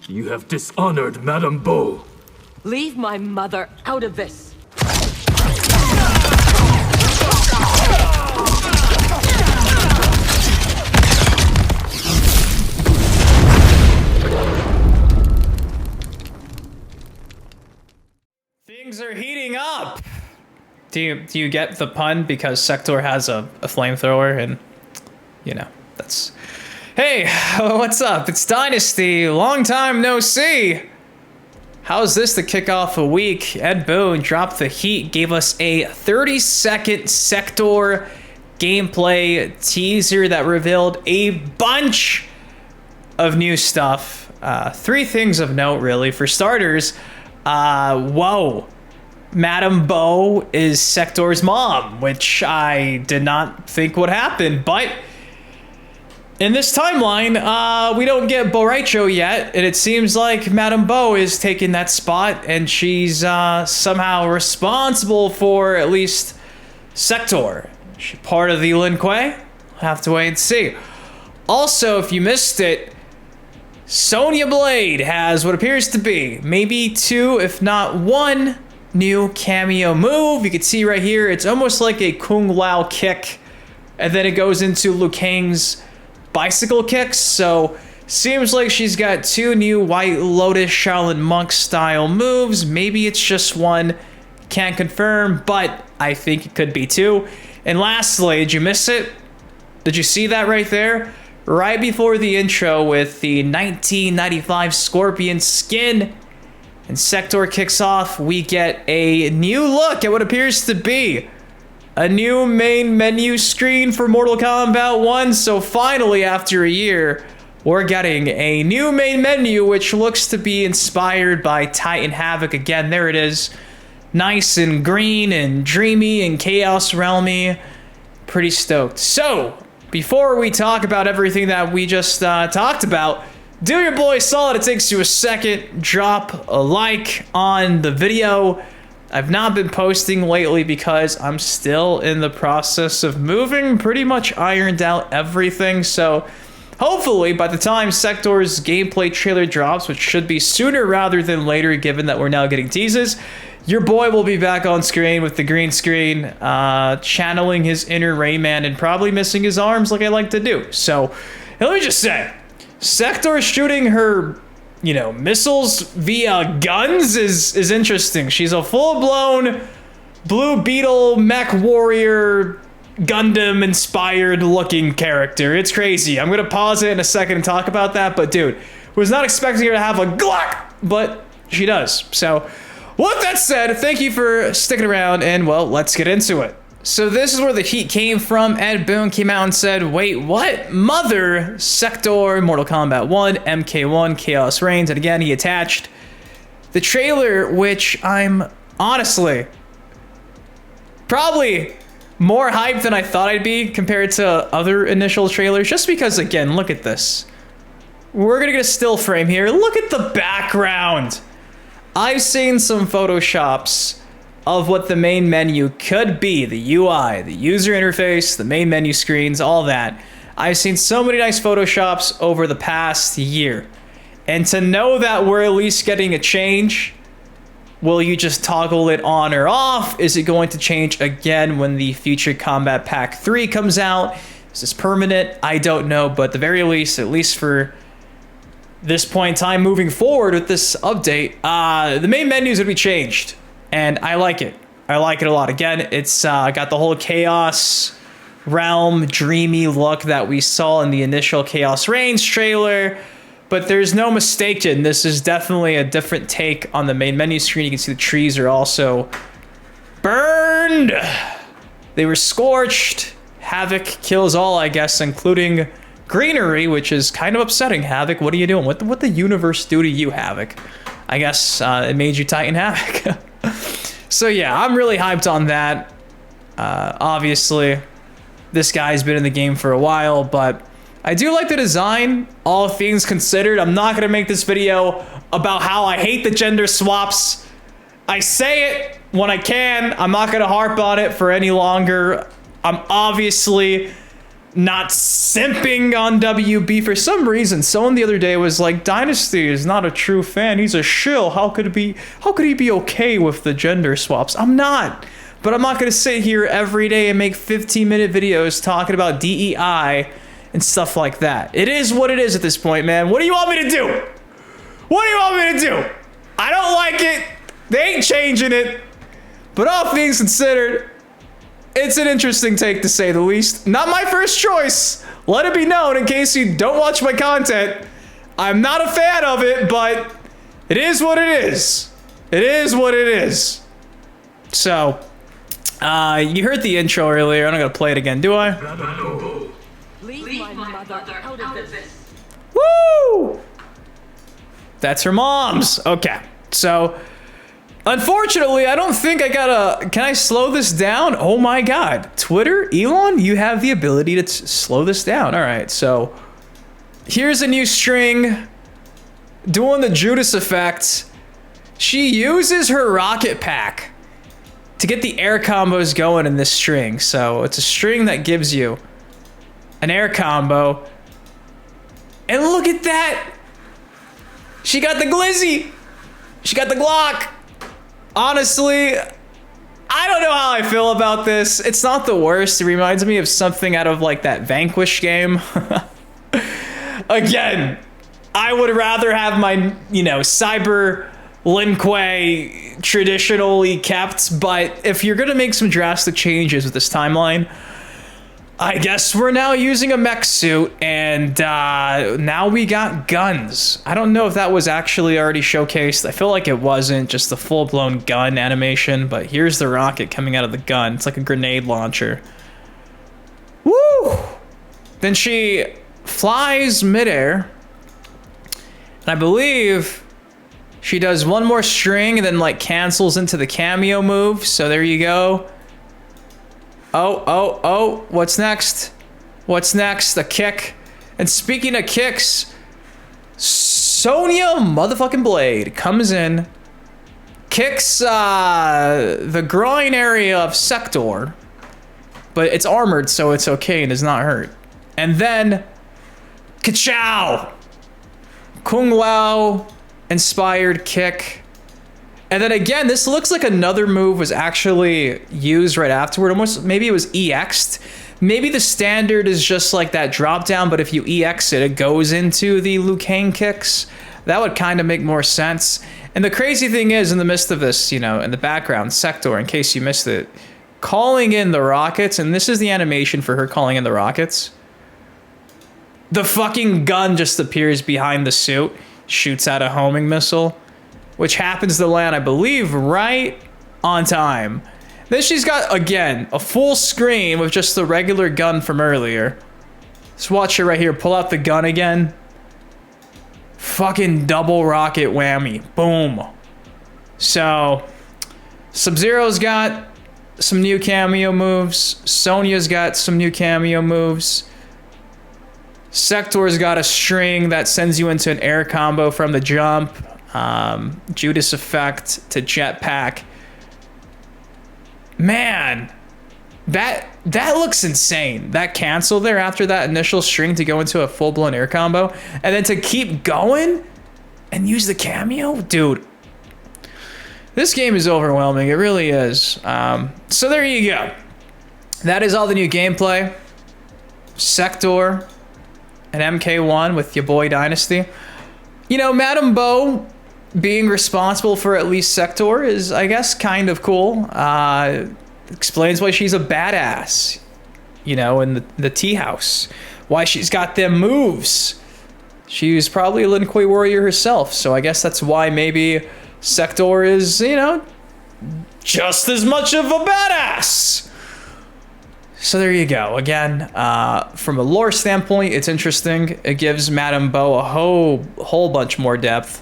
You have dishonored Madame Bo. Leave my mother out of this. Things are heating up. Do you get the pun? Because Sektor has a flamethrower, and you know that's. Hey, what's up? It's Dynasty. Long time no see. How's this to kick off a week? Ed Boon dropped the heat, gave us a 30-second Sektor gameplay teaser that revealed a bunch of new stuff. Three things of note, really. For starters, whoa. Madame Bo is Sektor's mom, which I did not think would happen, but in this timeline, we don't get Boraicho yet, and it seems like Madame Bo is taking that spot, and she's somehow responsible for at least Sektor. Is she part of the Lin Kuei? We'll have to wait and see. Also, if you missed it, Sonya Blade has what appears to be maybe two, if not one, new cameo move. You can see right here, it's almost like a Kung Lao kick, and then it goes into Liu Kang's bicycle kicks. So seems like she's got two new White Lotus Shaolin Monk style moves. Maybe it's just one, can't confirm, but I think it could be two. And lastly, did you miss it? Did you see that right there? Right before the intro with the 1995 Scorpion skin, and Sektor kicks off, we get a new look at what appears to be a new main menu screen for Mortal Kombat 1. So finally, after a year, we're getting a new main menu, which looks to be inspired by Titan Havoc. Again, there it is. Nice and green and dreamy and Chaos Realmy. Pretty stoked. So, before we talk about everything that we just talked about, do your boy solid. It takes you a second. Drop a like on the video. I've not been posting lately because I'm still in the process of moving. Pretty much ironed out everything. So hopefully by the time Sektor's gameplay trailer drops, which should be sooner rather than later given that we're now getting teases, your boy will be back on screen with the green screen, channeling his inner Rayman and probably missing his arms like I like to do. So let me just say, Sektor shooting her, you know, missiles via guns is interesting. She's a full-blown Blue Beetle mech warrior Gundam inspired looking character. It's crazy. I'm gonna pause it in a second and talk about that, but dude, was not expecting her to have a Glock, but she does. So with that said, thank you for sticking around, and well, let's get into it. So this is where the heat came from. Ed Boon came out and said, wait, what? Mother, Sektor, Mortal Kombat 1, MK1, Chaos Reigns. And again, he attached the trailer, which I'm honestly probably more hyped than I thought I'd be compared to other initial trailers. Just because, again, look at this. We're going to get a still frame here. Look at the background. I've seen some Photoshops of what the main menu could be, the UI, the user interface, the main menu screens, all that. I've seen so many nice Photoshops over the past year. And to know that we're at least getting a change, will you just toggle it on or off? Is it going to change again when the Future Combat Pack 3 comes out? Is this permanent? I don't know, but at the very least, at least for this point in time moving forward with this update, the main menus would be changed. And I like it. I like it a lot. Again, it's got the whole Chaos Realm dreamy look that we saw in the initial Chaos Reigns trailer. But there's no mistaking, this is definitely a different take on the main menu screen. You can see the trees are also burned. They were scorched. Havoc kills all, I guess, including greenery, which is kind of upsetting. Havoc, what are you doing? What the universe do to you, Havoc? I guess it made you Titan Havoc. So yeah, I'm really hyped on that. Obviously, this guy's been in the game for a while, but I do like the design, all things considered. I'm not going to make this video about how I hate the gender swaps. I say it when I can. I'm not going to harp on it for any longer. I'm obviously not simping on WB. For some reason, someone the other day was like, Dynasty is not a true fan. He's a shill. How could he be okay with the gender swaps? I'm not. But I'm not going to sit here every day and make 15-minute videos talking about DEI and stuff like that. It is what it is at this point, man. What do you want me to do? What do you want me to do? I don't like it. They ain't changing it. But all things considered, it's an interesting take to say the least. Not my first choice. Let it be known in case you don't watch my content. I'm not a fan of it, but it is what it is. It is what it is. So, you heard the intro earlier. I'm not gonna play it again, do I? Leave my mother out of this. Woo! That's her mom's. Okay, so unfortunately, I don't think I gotta. Can I slow this down? Oh my god. Twitter, Elon, you have the ability to slow this down. All right, so here's a new string doing the Judas effect. She uses her rocket pack to get the air combos going in this string. So it's a string that gives you an air combo. And look at that. She got the glizzy. She got the Glock. Honestly, I don't know how I feel about this. It's not the worst. It reminds me of something out of like that Vanquish game. Again, I would rather have my, Cyber Lin Kuei traditionally kept, but if you're gonna make some drastic changes with this timeline, I guess we're now using a mech suit, and now we got guns. I don't know if that was actually already showcased. I feel like it wasn't, just the full-blown gun animation, but here's the rocket coming out of the gun. It's like a grenade launcher. Woo! Then she flies midair, and I believe she does one more string and then like cancels into the cameo move. So there you go. Oh, what's next? What's next? The kick. And speaking of kicks, Sonya motherfucking Blade comes in, kicks the groin area of Sektor, but it's armored, so it's okay and does not hurt. And then, ka-chow! Kung Lao inspired kick. And then again, this looks like another move was actually used right afterward. Almost, maybe it was EX'd. Maybe the standard is just like that drop down, but if you EX it, it goes into the Liu Kang kicks. That would kind of make more sense. And the crazy thing is, in the midst of this, in the background, Sektor, in case you missed it, calling in the rockets, and this is the animation for her calling in the rockets. The fucking gun just appears behind the suit, shoots out a homing missile, which happens to land, I believe, right on time. Then she's got, again, a full screen with just the regular gun from earlier. Let's watch it right here. Pull out the gun again. Fucking double rocket whammy. Boom. So, Sub-Zero's got some new cameo moves. Sonya's got some new cameo moves. Sektor's got a string that sends you into an air combo from the jump. Judas effect to jetpack. Man, that looks insane. That cancel there after that initial string to go into a full-blown air combo, and then to keep going and use the cameo, dude. This game is overwhelming. It really is. So there you go. That is all the new gameplay. Sektor and MK1 with your boy Dynasty. Madame Bo being responsible for at least Sektor is, I guess, kind of cool. Explains why she's a badass, in the tea house. Why she's got them moves. She's probably a Lin Kuei warrior herself, so I guess that's why maybe Sektor is, just as much of a badass. So there you go. Again, from a lore standpoint, it's interesting. It gives Madame Bo a whole bunch more depth.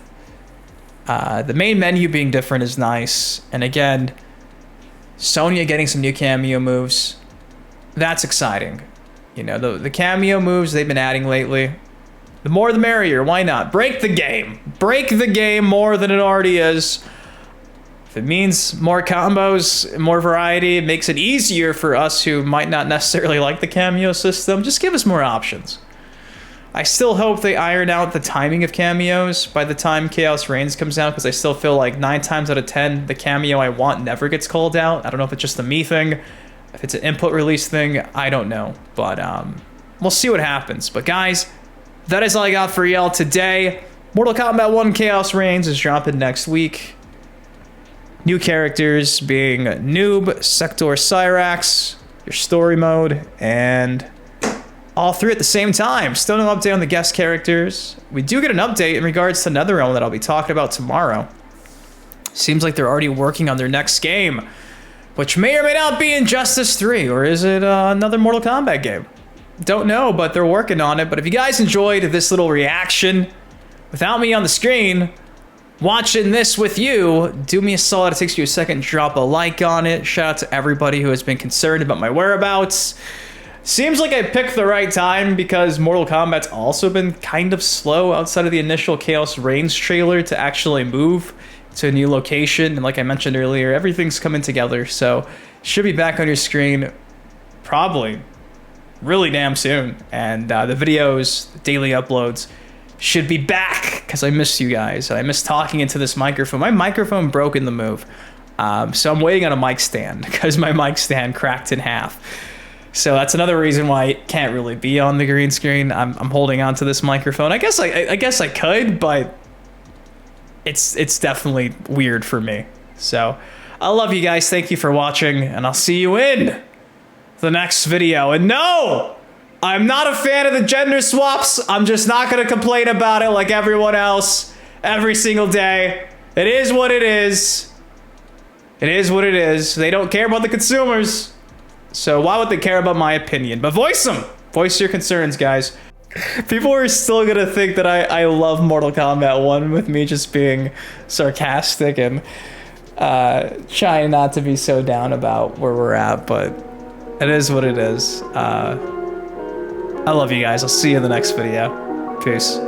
The main menu being different is nice. And again, Sonya getting some new cameo moves. That's exciting. The cameo moves they've been adding lately. The more the merrier. Why not? Break the game. Break the game more than it already is. If it means more combos, more variety, it makes it easier for us who might not necessarily like the cameo system, just give us more options. I still hope they iron out the timing of cameos by the time Chaos Reigns comes out, because I still feel like 9 times out of 10, the cameo I want never gets called out. I don't know if it's just a me thing, if it's an input release thing, I don't know. But we'll see what happens. But guys, that is all I got for y'all today. Mortal Kombat 1 Chaos Reigns is dropping next week. New characters being Noob, Sektor, Cyrax, your story mode, and all 3 at the same time. Still no update on the guest characters. We do get an update in regards to NetherRealm that I'll be talking about tomorrow. Seems like they're already working on their next game, which may or may not be Injustice 3, or is it another Mortal Kombat game? Don't know, but they're working on it. But if you guys enjoyed this little reaction, without me on the screen, watching this with you, do me a solid. It takes you a second, drop a like on it. Shout out to everybody who has been concerned about my whereabouts. Seems like I picked the right time because Mortal Kombat's also been kind of slow outside of the initial Chaos Reigns trailer to actually move to a new location. And like I mentioned earlier, everything's coming together. So should be back on your screen probably really damn soon. And the videos, the daily uploads should be back because I missed you guys. I miss talking into this microphone. My microphone broke in the move. So I'm waiting on a mic stand because my mic stand cracked in half. So that's another reason why it can't really be on the green screen. I'm holding on to this microphone. I guess I could, but it's definitely weird for me. So I love you guys. Thank you for watching, and I'll see you in the next video. And no, I'm not a fan of the gender swaps. I'm just not gonna complain about it like everyone else every single day. It is what it is. It is what it is. They don't care about the consumers. So why would they care about my opinion? But voice them. Voice your concerns, guys. People are still gonna think that I love Mortal Kombat 1 with me just being sarcastic and trying not to be so down about where we're at, but it is what it is. I love you guys. I'll see you in the next video. Peace.